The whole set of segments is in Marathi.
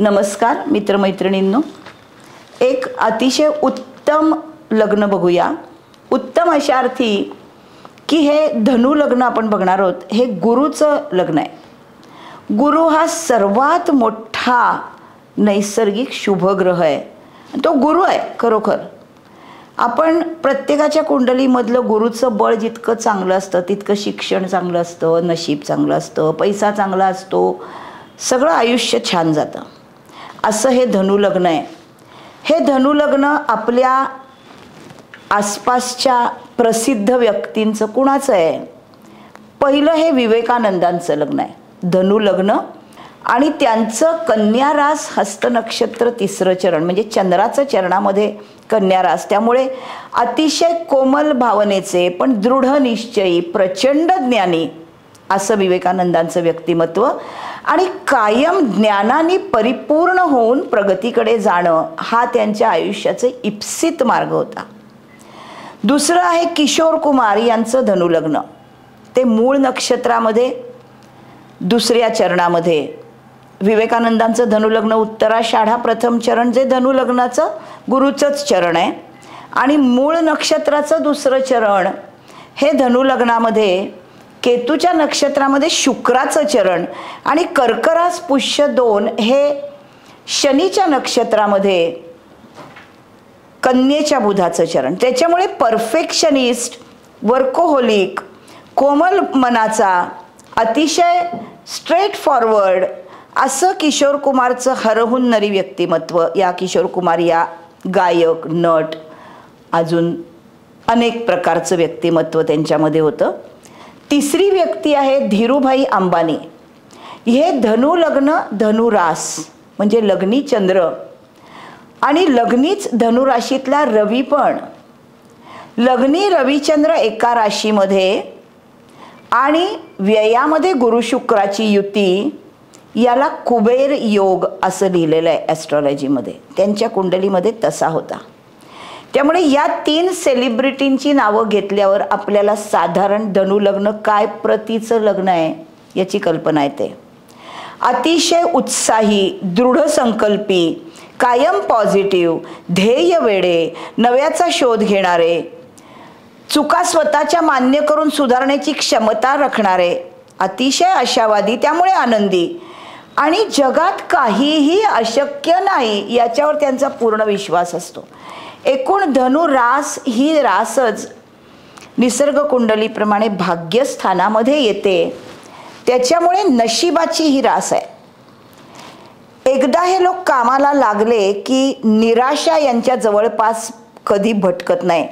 नमस्कार मित्रमैत्रिणींनो, एक अतिशय उत्तम लग्न बघूया. उत्तम अशा अर्थी की हे धनु लग्न आपण बघणार आहोत. हे गुरुचं लग्न आहे. गुरु हा सर्वात मोठा नैसर्गिक शुभग्रह आहे. तो गुरु आहे खरोखर. आपण प्रत्येकाच्या कुंडलीमधलं गुरुचं बळ जितकं चांगलं असतं तितकं शिक्षण चांगलं असतं, नशीब चांगलं असतं, पैसा चांगला असतो, सगळं आयुष्य छान जातं. असं हे धनु लग्न आहे. हे धनु लग्न आपल्या आसपासच्या प्रसिद्ध व्यक्तींचं कुणाचं आहे? पहिलं हे विवेकानंदांचं लग्न आहे धनु लग्न. आणि त्यांचं कन्या रास हस्त नक्षत्र तिसरं चरण म्हणजे चंद्राचं चरणामध्ये कन्या रास. त्यामुळे अतिशय कोमल भावनेचे पण दृढ निश्चयी प्रचंड ज्ञानी असं विवेकानंदांचं व्यक्तिमत्व आणि कायम ज्ञानाने परिपूर्ण होऊन प्रगतीकडे जाणं हा त्यांच्या आयुष्याचे इप्सित मार्ग होता. दुसरं आहे किशोर कुमार यांचं धनु लग्न. ते मूळ नक्षत्रामध्ये दुसऱ्या चरणामध्ये. विवेकानंदांचं धनु लग्न उत्तराषाढा प्रथम चरण जे धनु लग्नाचं गुरुचंच चरण आहे. आणि मूळ नक्षत्राचं दुसरं चरण हे धनु लग्नामध्ये केतूच्या नक्षत्रामध्ये शुक्राचं चरण आणि कर्क रास पुष्य 2 हे शनीच्या नक्षत्रामध्ये कन्येच्या बुधाचं चरण. त्याच्यामुळे परफेक्शनिस्ट, वर्कोहोलिक, कोमल मनाचा, अतिशय स्ट्रेट फॉरवर्ड असं किशोर कुमारचं हरहुन नरी व्यक्तिमत्व. या किशोर कुमार या गायक, नट, अजून अनेक प्रकारचं व्यक्तिमत्व त्यांच्यामध्ये होतं. तिसरी व्यक्ती आहे धीरूभाई अंबानी. हे धनु लग्न धनु रास म्हणजे लग्नी चंद्र आणि लग्नीच धनुराशीतला रवी पण. लग्नी रविचंद्र एका राशीमध्ये आणि व्ययामध्ये गुरु शुक्राची युती, याला कुबेर योग असं लिहिलेलं आहे ॲस्ट्रॉलॉजीमध्ये. त्यांच्या कुंडलीमध्ये तसा होता. त्यामुळे या 3 सेलिब्रिटींची नावं घेतल्यावर आपल्याला साधारण धनु लग्न काय प्रतीचं लग्न आहे याची कल्पना येते. अतिशय उत्साही, दृढ संकल्पी, कायम पॉझिटिव्ह, ध्येय वेडे, नव्याचा शोध घेणारे, चुका स्वतःच्या मान्य करून सुधारण्याची क्षमता राखणारे, अतिशय आशावादी, त्यामुळे आनंदी आणि जगात काहीही अशक्य नाही याच्यावर त्यांचा पूर्ण विश्वास असतो. एकूण धनु रास ही रासच निसर्ग कुंडलीप्रमाणे भाग्यस्थानामध्ये येते. त्याच्यामुळे नशिबाची ही रास आहे. एकदा हे लोक कामाला लागले की निराशा यांच्या जवळपास कधी भटकत नाही.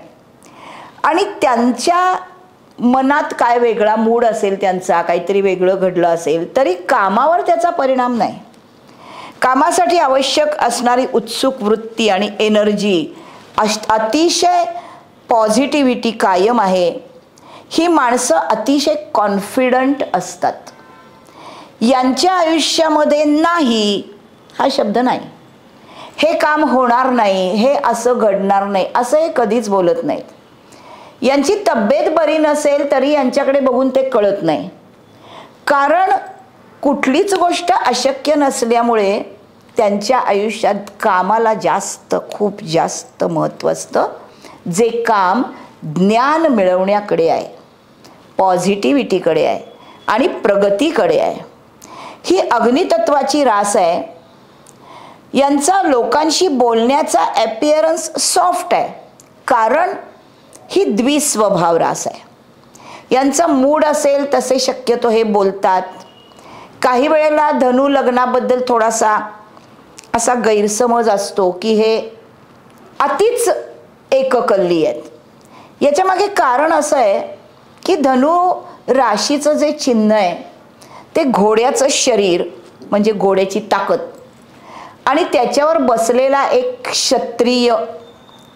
आणि त्यांच्या मनात काय वेगळा मूड असेल, त्यांचा काहीतरी वेगळं घडलं असेल तरी कामावर त्याचा परिणाम नाही. कामासाठी आवश्यक असणारी उत्सुक वृत्ती आणि एनर्जी, अतिशय पॉझिटिव्हिटी कायम आहे. ही माणसं अतिशय कॉन्फिडंट असतात. यांच्या आयुष्यामध्ये नाही हा शब्द नाही, हे काम होणार नाही, हे असं घडणार नाही असं हे कधीच बोलत नाहीत. यांची तब्येत बरी नसेल तरी यांच्याकडे बघून ते कळत नाही. कारण कुठलीच गोष्ट अशक्य नसल्यामुळे त्यांच्या आयुष्यात कामाला खूप जास्त महत्त्व असतं. जे काम ज्ञान मिळवण्याकडे आहे, पॉझिटिव्हिटीकडे आहे आणि प्रगतीकडे आहे. ही अग्नितत्वाची रास आहे. यांचा लोकांशी बोलण्याचा ॲपिअरन्स सॉफ्ट आहे कारण ही द्विस्वभाव रास आहे. यांचा मूड असेल तसे शक्यतो हे बोलतात. काही वेळेला धनु लग्नाबद्दल थोडासा असा गैरसमज असतो की हे अतिच एककल्ली आहेत. याच्या मागे कारण असं आहे की धनु राशीचं जे चिन्ह आहे ते घोड्याचं शरीर म्हणजे घोड्याची ताकद आणि त्याच्यावर बसलेला एक क्षत्रिय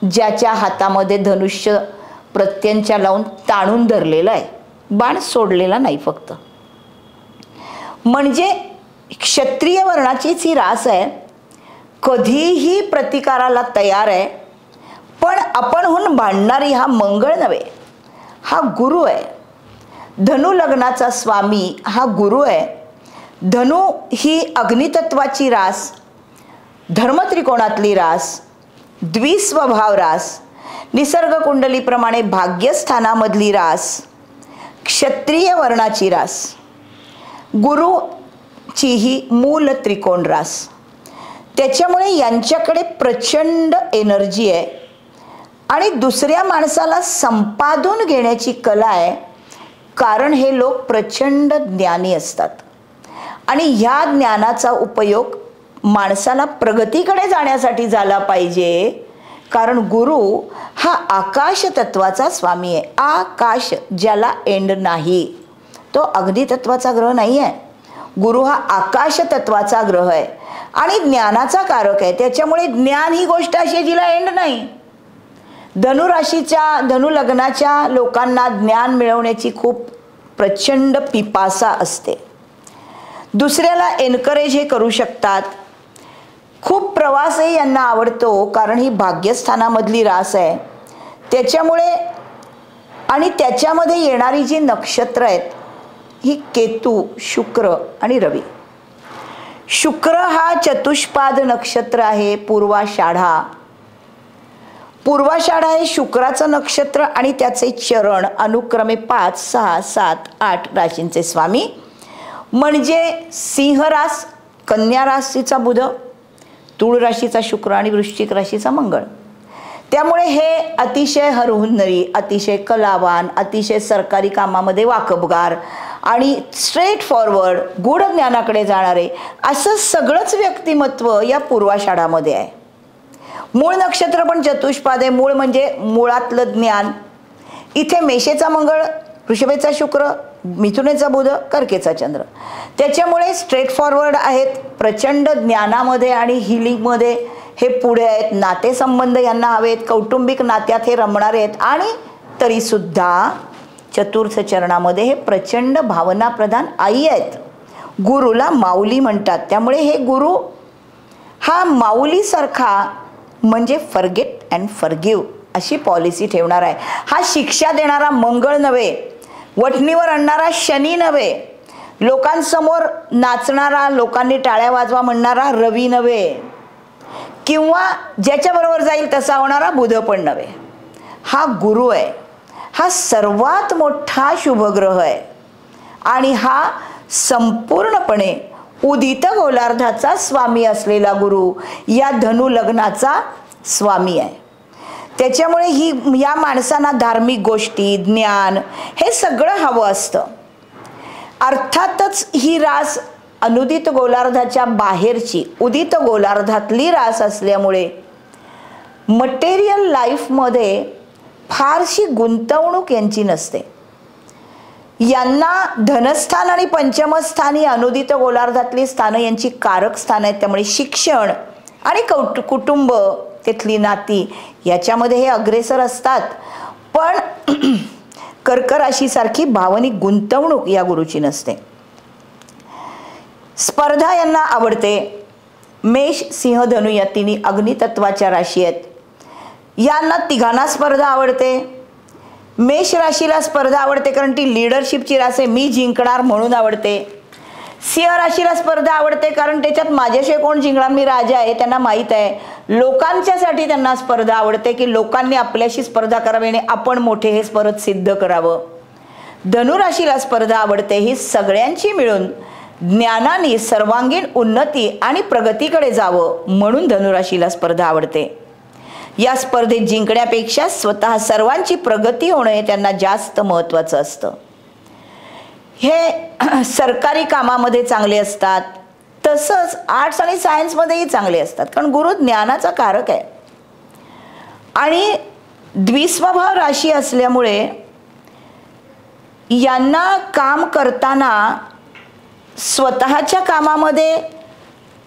ज्याच्या हातामध्ये धनुष्य प्रत्यंच्या लावून ताणून धरलेला आहे, बाण सोडलेला नाही फक्त. म्हणजे क्षत्रिय वर्णाचीच ही रास आहे. कधीही प्रतिकाराला तयार आहे. पण आपणहून भांडणारी हा मंगळ नव्हे, हा गुरु आहे. धनु लग्नाचा स्वामी हा गुरु आहे. धनु ही अग्नितत्वाची रास धर्मत्रिकोणातली रास, द्विस्वभाव रास, निसर्ग कुंडलीप्रमाणे भाग्यस्थानामधली रास, क्षत्रिय वर्णाची रास, गुरुची ही मूल त्रिकोण रास. त्याच्यामुळे यांच्याकडे प्रचंड एनर्जी आहे आणि दुसऱ्या माणसाला संपादून घेण्याची कला आहे, कारण हे लोक प्रचंड ज्ञानी असतात आणि ह्या ज्ञानाचा उपयोग माणसाला प्रगतीकडे जाण्यासाठी झाला पाहिजे. कारण गुरु हा आकाश तत्वाचा स्वामी आहे. आकाश ज्याला एंड नाही, तो अग्नी तत्वाचा ग्रह नाही आहे. गुरु हा आकाश तत्वाचा ग्रह आहे आणि ज्ञानाचा कारक आहे. त्याच्यामुळे ज्ञान ही गोष्ट अशी आहे जिला एंड नाही. धनुराशीच्या धनुलग्नाच्या लोकांना ज्ञान मिळवण्याची खूप प्रचंड पिपासा असते. दुसऱ्याला एनकरेज हे करू शकतात. खूप प्रवासही यांना आवडतो, कारण ही भाग्यस्थानामधली रास आहे. त्याच्यामुळे आणि त्याच्यामध्ये येणारी जी नक्षत्र आहेत ही केतू, शुक्र आणि रवी. शुक्र हा चतुष्पाद नक्षत्र आहे. पूर्वाषाढा हे शुक्राचं नक्षत्र आणि त्याचे चरण अनुक्रमे 5, 6, 7, 8 राशींचे स्वामी. म्हणजे सिंह रास, कन्या राशीचा बुध, तुळ राशीचा शुक्र आणि वृश्चिक राशीचा मंगळ. त्यामुळे हे अतिशय हरहुन्नरी, अतिशय कलावान, अतिशय सरकारी कामामध्ये वाकबगार आणि स्ट्रेट फॉरवर्ड गूढ ज्ञानाकडे जाणारे असं सगळंच व्यक्तिमत्व या पूर्वाषाढामध्ये आहे. मूळ नक्षत्र पण चतुष्पाद आहे. मूळ म्हणजे मुळातलं ज्ञान. इथे मेषेचा मंगळ, वृषभेचा शुक्र, मिथुनेचा बुध, कर्केचा चंद्र. त्याच्यामुळे स्ट्रेट फॉरवर्ड आहेत, प्रचंड ज्ञानामध्ये आणि हिलिंगमध्ये हे पुढे आहेत. नातेसंबंध यांना हवेत, कौटुंबिक नात्यात हे रमणारे आहेत आणि तरीसुद्धा चतुर्थ चरणामध्ये हे प्रचंड भावनाप्रधान आई आहेत. गुरुला माऊली म्हणतात. त्यामुळे हे गुरु हा माऊलीसारखा म्हणजे फॉरगेट अँड फॉरगिव्ह अशी पॉलिसी ठेवणार आहे. हा शिक्षा देणारा मंगळ नव्हे, वठणीवर आणणारा शनी नव्हे, लोकांसमोर नाचणारा, लोकांनी टाळ्या वाजवा म्हणणारा रवी नव्हे, किंवा ज्याच्याबरोबर जाईल तसा होणारा बुध पण नव्हे. हा गुरु आहे. हा सर्वात मोठा शुभग्रह आहे आणि हा संपूर्णपणे उदित गोलार्धाचा स्वामी असलेला गुरु या धनु लग्नाचा स्वामी आहे. त्याच्यामुळे या माणसांना धार्मिक गोष्टी, ज्ञान हे सगळं हवं असतं. अर्थातच ही रास अनुदित गोलार्धाच्या बाहेरची, उदित गोलार्धातली रास असल्यामुळे मटेरियल लाईफमध्ये फारशी गुंतवणूक यांची नसते. यांना धनस्थान आणि पंचमस्थान ही अनुदित गोलार्धातली स्थानं यांची कारक स्थान आहेत. त्यामुळे शिक्षण आणि कुटुंब, तिथली नाती याच्यामध्ये हे अग्रेसर असतात. पण कर्क राशीसारखी भावनिक गुंतवणूक या गुरुची नसते. स्पर्धा यांना आवडते. मेष, सिंह, धनु या तिन्ही अग्नितत्वाच्या राशी आहेत. यांना तिघांना स्पर्धा आवडते. मेष राशीला स्पर्धा आवडते कारण ती लीडरशिपची रास आहे, मी जिंकणार म्हणून आवडते. सिंह राशीला स्पर्धा आवडते कारण त्याच्यात माझ्याशिवाय कोण जिंकणार, मी राजा आहे, त्यांना माहीत आहे. लोकांच्यासाठी त्यांना स्पर्धा आवडते की लोकांनी आपल्याशी स्पर्धा करावी आणि आपण मोठे हे परत सिद्ध करावं. धनुराशीला स्पर्धा आवडते, ही सगळ्यांची मिळून ज्ञानाने सर्वांगीण उन्नती आणि प्रगतीकडे जावं म्हणून धनुराशीला स्पर्धा आवडते. या स्पर्धेत जिंकण्यापेक्षा स्वतः सर्वांची प्रगती होणं हे त्यांना जास्त महत्त्वाचं असतं. हे सरकारी कामामध्ये चांगले असतात, तसंच आर्ट्स आणि सायन्समध्येही चांगले असतात, कारण गुरु ज्ञानाचा कारक आहे. आणि द्विस्वभाव राशी असल्यामुळे यांना काम करताना स्वतःच्या कामामध्ये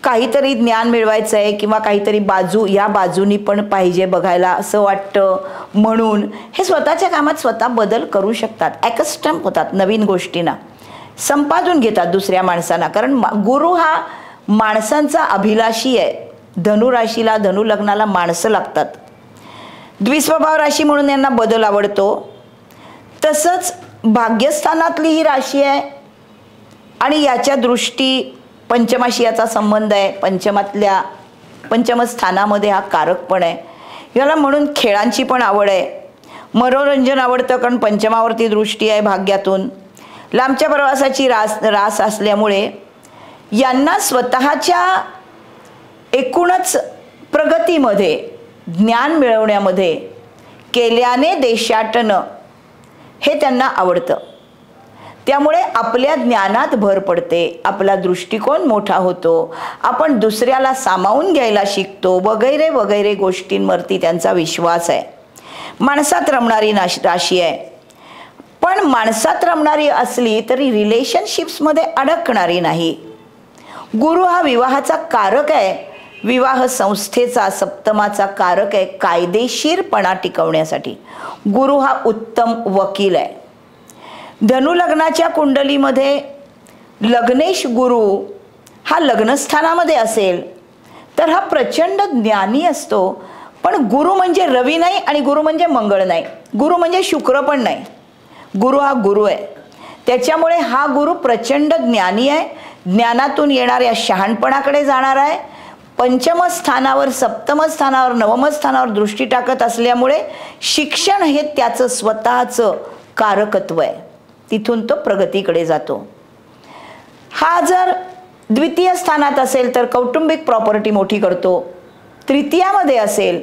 काहीतरी ज्ञान मिळवायचं आहे किंवा काहीतरी बाजू या बाजूनी पण पाहिजे बघायला असं वाटतं, म्हणून हे स्वतःच्या कामात स्वतः बदल करू शकतात. ॲकस्टम होतात नवीन गोष्टींना, संपादून घेतात दुसऱ्या माणसांना. कारण गुरु हा माणसांचा अभिलाषी आहे. धनुराशीला, धनुलग्नाला माणसं लागतात. द्विस्वभाव राशी म्हणून यांना बदल आवडतो. तसंच भाग्यस्थानातली ही राशी आहे आणि याच्या दृष्टी पंचमाशी याचा संबंध आहे. पंचमातल्या पंचम स्थानामध्ये हा कारक पण आहे. याला म्हणून खेळांची पण आवड आहे, मनोरंजन आवडतं कारण पंचमावरती दृष्टी आहे भाग्यातून. लांबच्या प्रवासाची रास असल्यामुळे यांना स्वतःच्या एकूणच प्रगतीमध्ये, ज्ञान मिळवण्यामध्ये केल्याने देशाटनं हे त्यांना आवडतं. त्यामुळे आपल्या ज्ञानात भर पडते, आपला दृष्टिकोन मोठा होतो, आपण दुसऱ्याला सामावून घ्यायला शिकतो वगैरे वगैरे गोष्टींवरती त्यांचा विश्वास आहे. माणसात रमणारी राशी आहे, पण माणसात रमणारी असली तरी रिलेशनशिप्समध्ये अडकणारी नाही. गुरु हा विवाहाचा कारक आहे, विवाह संस्थेचा सप्तमाचा कारक आहे. कायदेशीरपणा टिकवण्यासाठी गुरु हा उत्तम वकील आहे. धनुलग्नाच्या कुंडलीमध्ये लग्नेश गुरु हा लग्नस्थानामध्ये असेल तर हा प्रचंड ज्ञानी असतो. पण गुरु म्हणजे रवी नाही आणि गुरु म्हणजे मंगळ नाही, गुरु म्हणजे शुक्र पण नाही. गुरु हा गुरु आहे, त्याच्यामुळे हा गुरु प्रचंड ज्ञानी आहे. ज्ञानातून येणाऱ्या शहाणपणाकडे जाणार आहे. पंचम स्थानावर, सप्तम स्थानावर, नवम स्थानावर दृष्टी टाकत असल्यामुळे शिक्षण हे त्याचं स्वतःचं कारकत्व आहे. तिथून तो प्रगतीकडे जातो. हा जर द्वितीय स्थानात असेल तर कौटुंबिक प्रॉपर्टी मोठी करतो. तृतीयामध्ये असेल,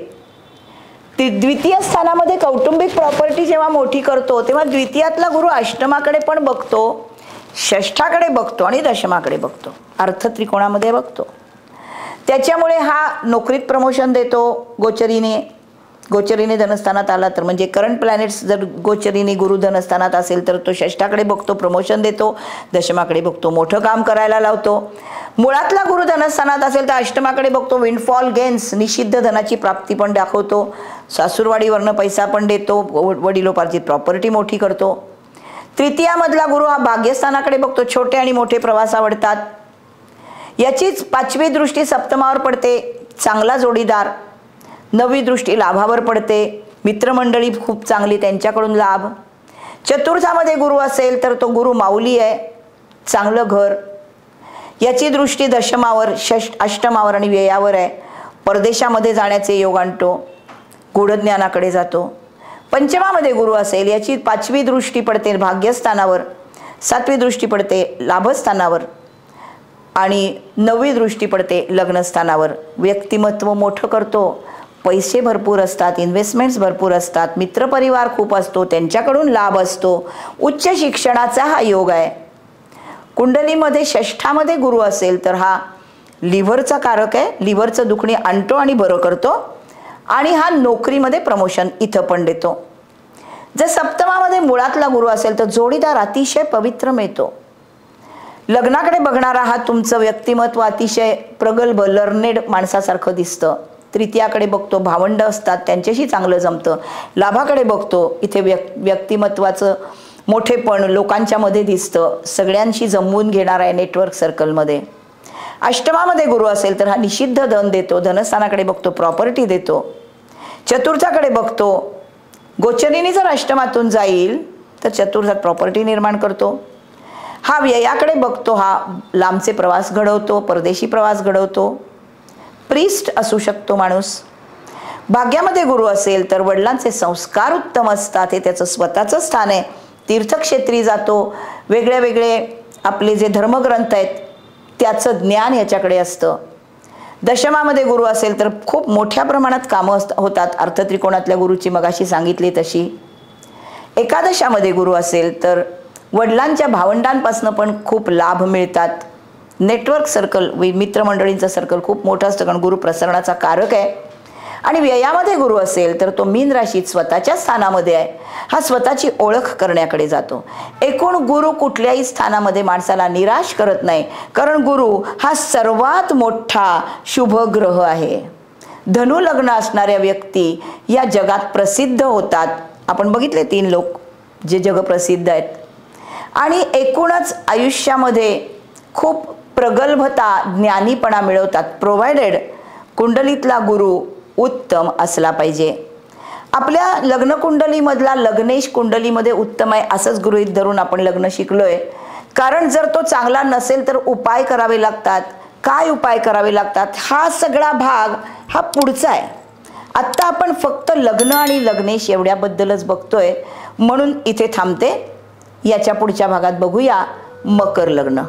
द्वितीय स्थानामध्ये कौटुंबिक प्रॉपर्टी जेव्हा मोठी करतो तेव्हा द्वितीयातला गुरु अष्टमाकडे पण बघतो, षष्ठाकडे बघतो आणि दशमाकडे बघतो, अर्थ त्रिकोणामध्ये बघतो. त्याच्यामुळे हा नोकरीत प्रमोशन देतो. गोचरीने धनस्थानात आला तर, म्हणजे करंट प्लॅनेट्स जर गोचरीने गुरु धनस्थानात असेल तर तो षष्ठाकडे बघतो, प्रमोशन देतो. दशमाकडे बघतो, मोठं काम करायला लावतो. मुळातला गुरु धनस्थानात असेल तर अष्टमाकडे बघतो, विंडफॉल गेन्स, निषिद्ध धनाची प्राप्ती पण दाखवतो. सासूरवाडीवरनं पैसा पण देतो, वडिलोपार्जित प्रॉपर्टी मोठी करतो. तृतीयामधला गुरु हा भाग्यस्थानाकडे बघतो, छोटे आणि मोठे प्रवास आवडतात. याचीच पाचवी दृष्टी सप्तमावर पडते, चांगला जोडीदार. नववी दृष्टी लाभावर पडते, मित्रमंडळी खूप चांगली, त्यांच्याकडून लाभ. चतुर्थामध्ये गुरु असेल तर तो गुरु माऊली आहे, चांगलं घर. याची दृष्टी दशमावर, अष्टमावर आणि व्ययावर आहे. परदेशामध्ये जाण्याचे योग आणतो, गूढज्ञानाकडे जातो. पंचमामध्ये गुरु असेल, याची पाचवी दृष्टी पडते भाग्यस्थानावर, सातवी दृष्टी पडते लाभस्थानावर आणि नववी दृष्टी पडते लग्नस्थानावर. व्यक्तिमत्व मोठं करतो, पैसे भरपूर असतात, इन्व्हेस्टमेंट्स भरपूर असतात, मित्रपरिवार खूप असतो, त्यांच्याकडून लाभ असतो. उच्च शिक्षणाचा हा योग आहे. कुंडलीमध्ये षष्ठामध्ये गुरु असेल तर हा लिव्हरचा कारक आहे, लिव्हरचं दुखणे आणतो आणि बरं करतो. आणि हा नोकरीमध्ये प्रमोशन इथं पण देतो. जर सप्तमामध्ये मुळातला गुरु असेल तर जोडीदार अतिशय पवित्र मिळतो. लग्नाकडे बघणारा हा तुमचं व्यक्तिमत्व अतिशय प्रगल्भ, लर्नेड माणसासारखं दिसतं. तृतीयाकडे बघतो, भावंड असतात, त्यांच्याशी चांगलं जमतं. लाभाकडे बघतो, इथे व्यक्तिमत्वाचं मोठेपण लोकांच्या मध्ये दिसतं, सगळ्यांशी जमवून घेणार आहे नेटवर्क सर्कलमध्ये. अष्टमामध्ये गुरु असेल तर हा निषिद्ध धन देतो. धनस्थानाकडे बघतो, प्रॉपर्टी देतो. चतुर्थाकडे बघतो, गोचरीने जर अष्टमातून जाईल तर चतुर्थात प्रॉपर्टी निर्माण करतो. हा व्ययाकडे बघतो, हा लांबचे प्रवास घडवतो, परदेशी प्रवास घडवतो. प्रीस्ट असू शकतो माणूस. भाग्यामध्ये गुरु असेल तर वडिलांचे संस्कार उत्तम असतात, हे त्याचं स्वतःचं स्थान आहे. तीर्थक्षेत्री जातो, वेगळे वेगळे आपले जे धर्मग्रंथ आहेत त्याचं ज्ञान याच्याकडे असतं. दशमामध्ये गुरु असेल तर खूप मोठ्या प्रमाणात कामं होतात, अर्थत्रिकोणातल्या गुरुची मगाशी सांगितली तशी. एकादशामध्ये गुरु असेल तर वडिलांच्या भावंडांपासून पण खूप लाभ मिळतात. नेटवर्क सर्कल, मित्रमंडळींचं सर्कल खूप मोठं असतं कारण गुरु प्रसरणाचा कारक आहे. आणि व्ययामध्ये गुरु असेल तर तो मीन राशीत स्वतःच्या स्थानामध्ये आहे, हा स्वतःची ओळख करण्याकडे जातो. एकूण गुरु कुठल्याही स्थानामध्ये माणसाला निराश करत नाही, कारण गुरु हा सर्वात मोठा शुभ ग्रह आहे. धनु लग्न असणाऱ्या व्यक्ती या जगात प्रसिद्ध होतात. आपण बघितले 3 लोक जे जगप्रसिद्ध आहेत. आणि एकूणच आयुष्यामध्ये खूप प्रगल्भता, ज्ञानीपणा मिळवतात, प्रोव्हाइडेड कुंडलीतला गुरु उत्तम असला पाहिजे. आपल्या लग्न कुंडलीमधला लग्नेश कुंडलीमध्ये उत्तम आहे असंच गृहीत धरून आपण लग्न शिकलोय. कारण जर तो चांगला नसेल तर उपाय करावे लागतात, काय उपाय करावे लागतात, हा सगळा भाग हा पुढचा आहे. आत्ता आपण फक्त लग्न आणि लग्नेश एवढ्याबद्दलच बघतोय, म्हणून इथे थांबते. याच्या पुढच्या भागात बघूया मकर लग्न.